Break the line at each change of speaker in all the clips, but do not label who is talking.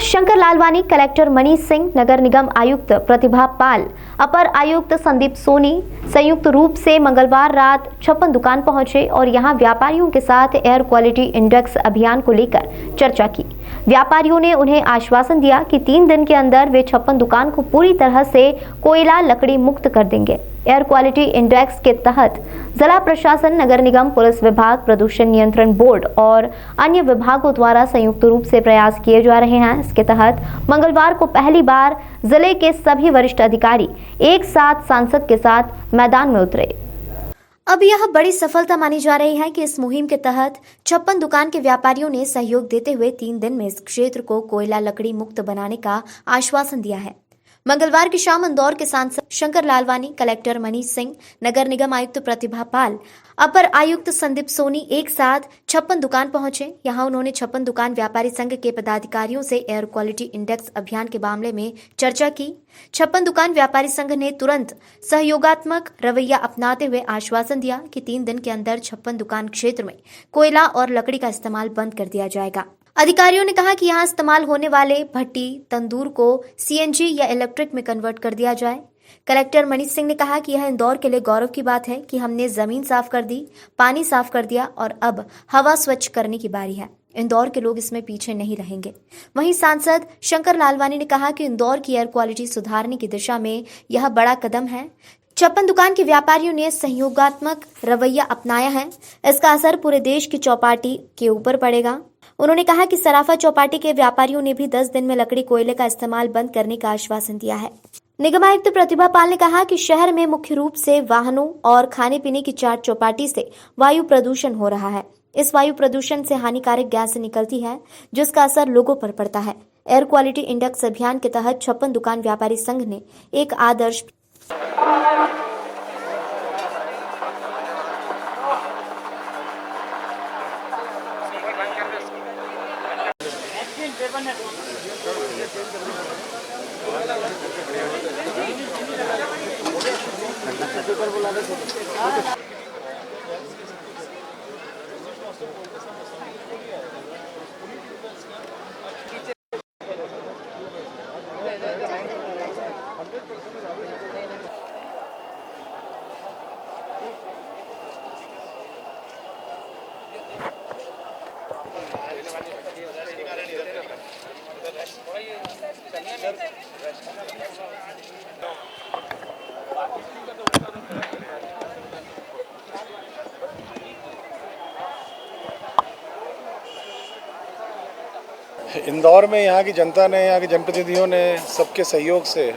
Shankar Lalwani, collector Manish Singh, नगर निगम आयुक्त प्रतिभा पाल, अपर आयुक्त संदीप सोनी संयुक्त रूप से मंगलवार रात छप्पन दुकान पहुंचे और यहां व्यापारियों के साथ एयर क्वालिटी इंडेक्स अभियान को लेकर चर्चा की। व्यापारियों ने उन्हें आश्वासन दिया कि 3 दिन के अंदर वे छप्पन दुकान को पूरी तरह से कोयला लकड़ी मुक्त कर देंगे। एयर क्वालिटी इंडेक्स के तहत जिला प्रशासन, नगर निगम, पुलिस विभाग, प्रदूषण नियंत्रण बोर्ड और अन्य विभागों द्वारा संयुक्त रूप से प्रयास किए जा रहे हैं। इसके तहत मंगलवार को पहली बार जिले के सभी वरिष्ठ अधिकारी एक साथ सांसद के साथ मैदान में उतरे। अब यह बड़ी सफलता मानी जा रही है कि इस मुहिम के तहत 56 दुकान के व्यापारियों ने सहयोग देते हुए 3 दिन में इस क्षेत्र को कोयला लकड़ी मुक्त बनाने का आश्वासन दिया है। मंगलवार की शाम इंदौर के सांसद शंकर लालवानी, कलेक्टर मनीष सिंह, नगर निगम आयुक्त प्रतिभा पाल, अपर आयुक्त संदीप सोनी एक साथ 56 दुकान पहुंचे। यहां उन्होंने 56 दुकान व्यापारी संघ के पदाधिकारियों से एयर क्वालिटी इंडेक्स अभियान के मामले में चर्चा की। 56 दुकान व्यापारी संघ ने तुरंत सहयोगात्मक रवैया अपनाते हुए आश्वासन दिया कि 3 दिन के अंदर 56 दुकान क्षेत्र में कोयला और लकड़ी का इस्तेमाल बंद कर दिया जाएगा। अधिकारियों ने कहा कि यहां इस्तेमाल होने वाले भट्टी, तंदूर को सीएनजी या इलेक्ट्रिक में कन्वर्ट कर दिया जाए। कलेक्टर मनीष सिंह ने कहा कि यह इंदौर के लिए गौरव की बात है कि हमने जमीन साफ कर दी, पानी साफ कर दिया और अब हवा स्वच्छ करने की बारी है। इंदौर के लोग इसमें पीछे नहीं रहेंगे। वहीं सांसद शंकर लालवानी ने कहा कि इंदौर की एयर क्वालिटी सुधारने की दिशा में यह बड़ा कदम है। 56 दुकान के व्यापारियों ने सहयोगात्मक रवैया अपनाया है। इसका असर पूरे देश की चौपाटी के ऊपर पड़ेगा। उन्होंने कहा कि सराफा चौपाटी के व्यापारियों ने भी 10 दिन में लकड़ी कोयले का इस्तेमाल बंद करने का आश्वासन दिया है। निगम आयुक्त प्रतिभा पाल ने कहा कि शहर में मुख्य रूप से वाहनों और खाने पीने की चाट चौपाटी से वायु प्रदूषण हो रहा है। इस वायु प्रदूषण से हानिकारक गैस निकलती है, जिसका असर लोगों पर पड़ता है। एयर क्वालिटी इंडेक्स अभियान के तहत 56 दुकान व्यापारी संघ ने एक आदर्श
इंदौर में यहाँ की जनता ने, यहाँ के जनप्रतिनिधियों ने सबके सहयोग से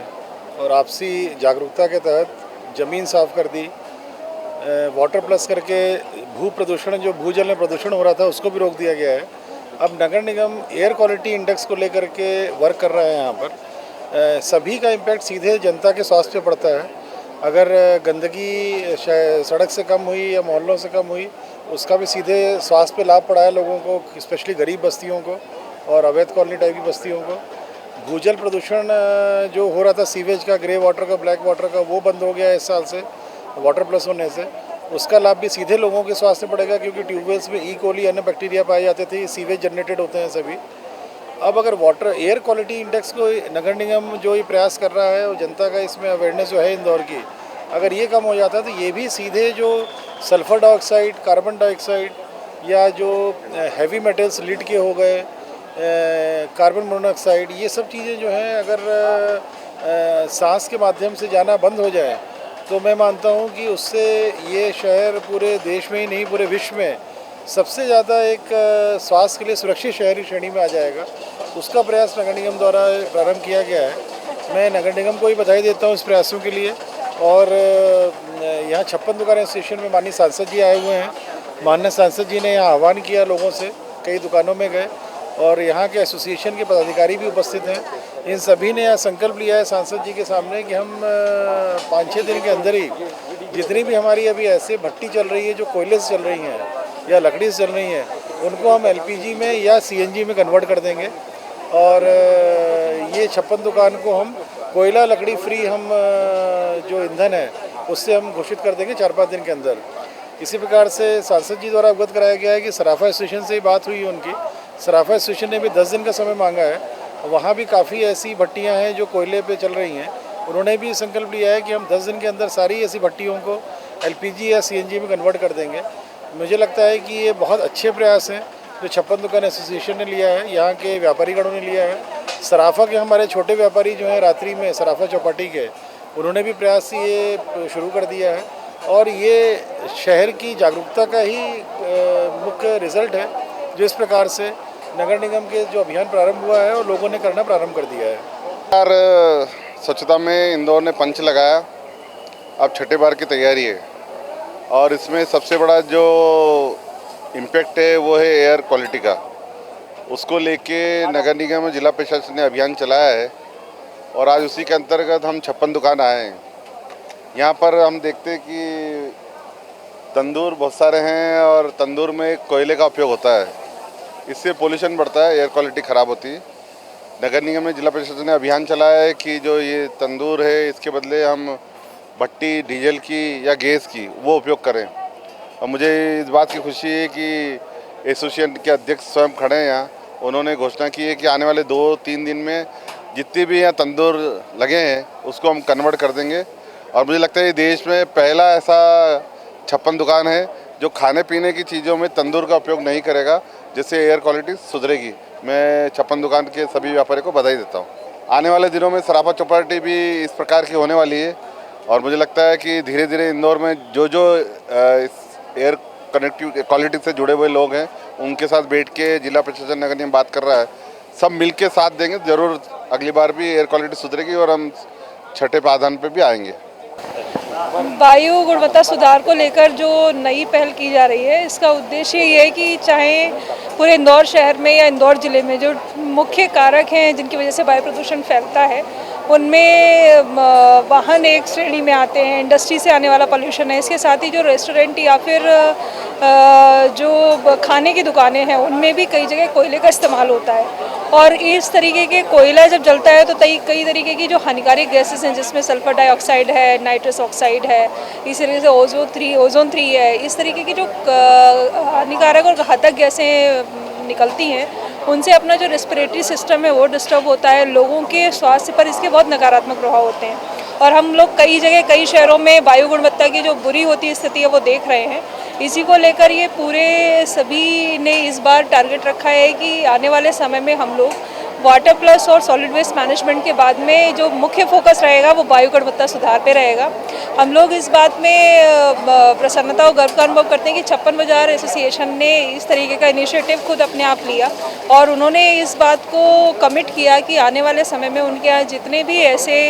और आपसी जागरूकता के तहत ज़मीन साफ़ कर दी। वाटर प्लस करके भू प्रदूषण, जो भूजल में प्रदूषण हो रहा था, उसको भी रोक दिया गया है। अब नगर निगम एयर क्वालिटी इंडेक्स को लेकर के वर्क कर रहा है। यहाँ पर सभी का इम्पैक्ट सीधे जनता के स्वास्थ्य पे पड़ता है। अगर गंदगी सड़क से कम हुई या मोहल्लों से कम हुई, उसका भी सीधे स्वास्थ्य पे लाभ पड़ा है लोगों को, स्पेशली गरीब बस्तियों को और अवैध कॉलोनी टाइप की बस्तियों को। भूजल प्रदूषण जो हो रहा था, सीवेज का, ग्रे वाटर का, ब्लैक वाटर का, वो बंद हो गया है इस साल से वाटर प्लस होने से। उसका लाभ भी सीधे लोगों के स्वास्थ्य में पड़ेगा, क्योंकि ट्यूबवेल्स में ई कोली अन्य बैक्टीरिया पाए जाते थे, सीवेज जनरेटेड होते हैं सभी। अब अगर वाटर एयर क्वालिटी इंडेक्स को नगर निगम जो ये प्रयास कर रहा है और जनता का इसमें अवेयरनेस जो है इंदौर की, अगर ये कम हो जाता है तो ये भी सीधे जो सल्फ़र डाइऑक्साइड, कार्बन डाइऑक्साइड या जो हैवी मेटल्स लीड के हो गए, कार्बन मोनोऑक्साइड, ये सब चीज़ें जो हैं अगर सांस के माध्यम से जाना बंद हो जाए तो मैं मानता हूँ कि उससे ये शहर पूरे देश में ही नहीं, पूरे विश्व में सबसे ज़्यादा एक स्वास्थ्य के लिए सुरक्षित शहरी श्रेणी में आ जाएगा। उसका प्रयास नगर निगम द्वारा प्रारंभ किया गया है। मैं नगर निगम को ही बधाई देता हूँ इस प्रयासों के लिए। और यहाँ 56 दुकान एसोसिएशन में माननीय सांसद जी आए हुए हैं। माननीय सांसद जी ने यहाँ आह्वान किया, लोगों से कई दुकानों में गए और यहाँ के एसोसिएशन के पदाधिकारी भी उपस्थित हैं। इन सभी ने यह संकल्प लिया है सांसद जी के सामने कि हम 5-6 दिन के अंदर ही जितनी भी हमारी अभी ऐसे भट्टी चल रही है, जो कोयले से चल रही हैं या लकड़ी से चल रही हैं, उनको हम एलपीजी में या सीएनजी में कन्वर्ट कर देंगे। और ये 56 दुकान को हम कोयला लकड़ी फ्री, हम जो ईंधन है उससे हम घोषित कर देंगे 4-5 दिन के अंदर। इसी प्रकार से सांसद जी द्वारा अवगत कराया गया है कि सराफा एसोसिएशन से ही बात हुई है उनकी। सराफा एसोसिएशन ने भी 10 दिन का समय मांगा है वहाँ भी काफ़ी ऐसी भट्टियाँ हैं जो कोयले पे चल रही हैं। उन्होंने भी संकल्प लिया है कि हम 10 दिन के अंदर सारी ऐसी भट्टियों को एलपीजी या सीएनजी में कन्वर्ट कर देंगे। मुझे लगता है कि ये बहुत अच्छे प्रयास हैं जो छप्पन दुकान एसोसिएशन ने लिया है, यहाँ के व्यापारीगणों ने लिया है। सराफा के हमारे छोटे व्यापारी जो हैं रात्रि में सराफा चौपाटी के, उन्होंने भी प्रयास ये शुरू कर दिया है और ये शहर की जागरूकता का ही मुख्य रिजल्ट है जो इस प्रकार से नगर निगम के जो अभियान प्रारंभ हुआ है और लोगों ने करना प्रारंभ कर दिया है।
यार स्वच्छता में इंदौर ने पंच लगाया, अब छठे बार की तैयारी है और इसमें सबसे बड़ा जो इम्पैक्ट है वो है एयर क्वालिटी का। उसको लेके नगर निगम जिला प्रशासन ने अभियान चलाया है और आज उसी के अंतर्गत हम 56 दुकान आए हैं। यहाँ पर हम देखते हैं कि तंदूर बहुत सारे हैं और तंदूर में कोयले का उपयोग होता है, इससे पोल्यूशन बढ़ता है, एयर क्वालिटी ख़राब होती है। नगर निगम में जिला प्रशासन ने अभियान चलाया है कि जो ये तंदूर है इसके बदले हम भट्टी डीजल की या गैस की वो उपयोग करें। और मुझे इस बात की खुशी है कि एसोसिएशन के अध्यक्ष स्वयं खड़े हैं यहाँ, उन्होंने घोषणा की है कि आने वाले 2-3 दिन में जितने भी यहाँ तंदूर लगे हैं उसको हम कन्वर्ट कर देंगे। और मुझे लगता है ये देश में पहला ऐसा 56 दुकान है जो खाने पीने की चीज़ों में तंदूर का उपयोग नहीं करेगा, जिससे एयर क्वालिटी सुधरेगी। मैं 56 दुकान के सभी व्यापारी को बधाई देता हूँ। आने वाले दिनों में सराफा चौपाटी भी इस प्रकार की होने वाली है और मुझे लगता है कि धीरे धीरे इंदौर में जो इस एयर कनेक्टिव क्वालिटी से जुड़े हुए लोग हैं उनके साथ बैठ के जिला प्रशासन नगर निगम बात कर रहा है, सब मिल के साथ देंगे, ज़रूर अगली बार भी एयर क्वालिटी सुधरेगी और हम छठे पाधान पे भी आएंगे।
वायु गुणवत्ता सुधार को लेकर जो नई पहल की जा रही है, इसका उद्देश्य ये है कि चाहे पूरे इंदौर शहर में या इंदौर ज़िले में जो मुख्य कारक हैं जिनकी वजह से वायु प्रदूषण फैलता है, उनमें वाहन एक श्रेणी में आते हैं, इंडस्ट्री से आने वाला पोल्यूशन है, इसके साथ ही जो रेस्टोरेंट या फिर जो खाने की दुकानें हैं उनमें भी कई जगह कोयले का इस्तेमाल होता है। और इस तरीके के कोयला जब जलता है तो कई तरीके की जो हानिकारक गैसेस हैं, जिसमें सल्फर डाइऑक्साइड है, नाइट्रस ऑक्साइड है, इसी तरीके से ओजोन 3 है, इस तरीके की जो हानिकारक और घातक गैसें निकलती हैं, उनसे अपना जो रेस्पिरेटरी सिस्टम है वो डिस्टर्ब होता है। लोगों के स्वास्थ्य पर इसके बहुत नकारात्मक प्रभाव होते हैं और हम लोग कई जगह कई शहरों में वायु गुणवत्ता की जो बुरी होती स्थिति है वो देख रहे हैं। इसी को लेकर ये पूरे सभी ने इस बार टारगेट रखा है कि आने वाले समय में हम लोग वाटर प्लस और सॉलिड वेस्ट मैनेजमेंट के बाद में जो मुख्य फोकस रहेगा वो वायु गुणवत्ता सुधार पे रहेगा। हम लोग इस बात में प्रसन्नता और गर्व का अनुभव करते हैं कि 56 बाजार एसोसिएशन ने इस तरीके का इनिशिएटिव खुद अपने आप लिया और उन्होंने इस बात को कमिट किया कि आने वाले समय में उनके यहाँ जितने भी ऐसे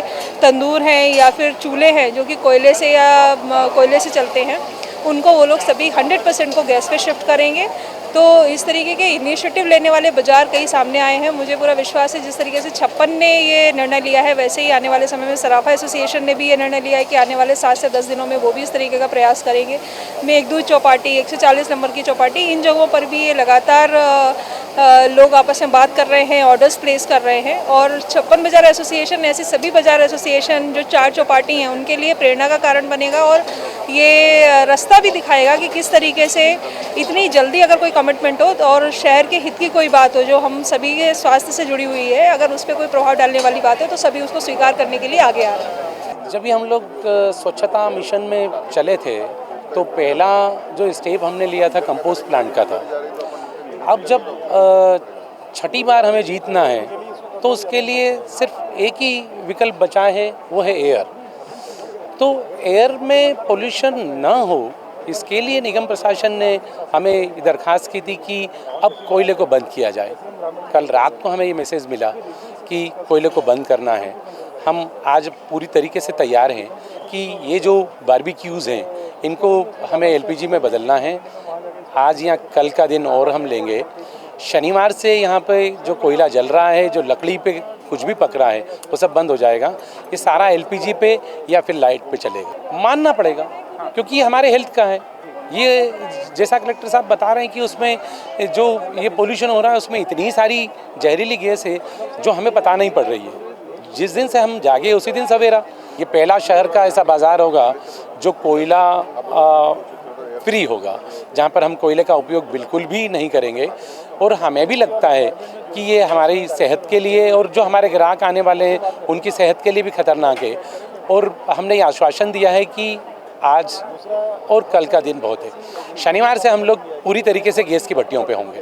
तंदूर हैं या फिर चूल्हे हैं जो कि कोयले से चलते हैं, उनको वो लोग सभी 100% को गैस पे शिफ्ट करेंगे। तो इस तरीके के इनिशिएटिव लेने वाले बाज़ार कई सामने आए हैं। मुझे पूरा विश्वास है जिस तरीके से 56 ने ये निर्णय लिया है, वैसे ही आने वाले समय में सराफा एसोसिएशन ने भी ये निर्णय लिया है कि आने वाले 7 से 10 दिनों में वो भी इस तरीके का प्रयास करेंगे। मेघदूत चौपाटी, 140 नंबर की चौपाटी, इन जगहों पर भी ये लगातार लोग आपस में बात कर रहे हैं, ऑर्डर्स प्लेस कर रहे हैं। और 56 बाजार एसोसिएशन ऐसे सभी बाजार एसोसिएशन जो 4 चौपाटी हैं उनके लिए प्रेरणा का कारण बनेगा और ये रास्ता भी दिखाएगा कि किस तरीके से इतनी जल्दी अगर कोई कमिटमेंट हो और शहर के हित की कोई बात हो जो हम सभी के स्वास्थ्य से जुड़ी हुई है, अगर उस पर कोई प्रभाव डालने वाली बात है तो सभी उसको स्वीकार करने के लिए आगे आ रहे हैं।
जब भी हम लोग स्वच्छता मिशन में चले थे तो पहला जो स्टेप हमने लिया था कंपोस्ट प्लांट का था। अब जब छठी बार हमें जीतना है तो उसके लिए सिर्फ एक ही विकल्प बचा है, वो है एयर। तो एयर में पोल्यूशन ना हो इसके लिए निगम प्रशासन ने हमें दरख्वास्त की थी कि अब कोयले को बंद किया जाए। कल रात को हमें ये मैसेज मिला कि कोयले को बंद करना है। हम आज पूरी तरीके से तैयार हैं कि ये जो बारबेक्यूज़ हैं इनको हमें एलपीजी में बदलना है। आज या कल का दिन और हम लेंगे। शनिवार से यहाँ पे जो कोयला जल रहा है, जो लकड़ी पे कुछ भी पक रहा है, वो सब बंद हो जाएगा। ये सारा एलपीजी पे या फिर लाइट पे चलेगा। मानना पड़ेगा क्योंकि ये हमारे हेल्थ का है। ये जैसा कलेक्टर साहब बता रहे हैं कि उसमें जो ये पोल्यूशन हो रहा है उसमें इतनी सारी जहरीली गैस है जो हमें पता नहीं पड़ रही है। जिस दिन से हम जागे उसी दिन सवेरा। ये पहला शहर का ऐसा बाज़ार होगा जो कोयला फ्री होगा, जहाँ पर हम कोयले का उपयोग बिल्कुल भी नहीं करेंगे। और हमें भी लगता है कि ये हमारी सेहत के लिए और जो हमारे ग्राहक आने वाले हैं उनकी सेहत के लिए भी खतरनाक है। और हमने ये आश्वासन दिया है कि आज और कल का दिन बहुत है। शनिवार से हम लोग पूरी तरीके से गैस की भट्टियों पे होंगे।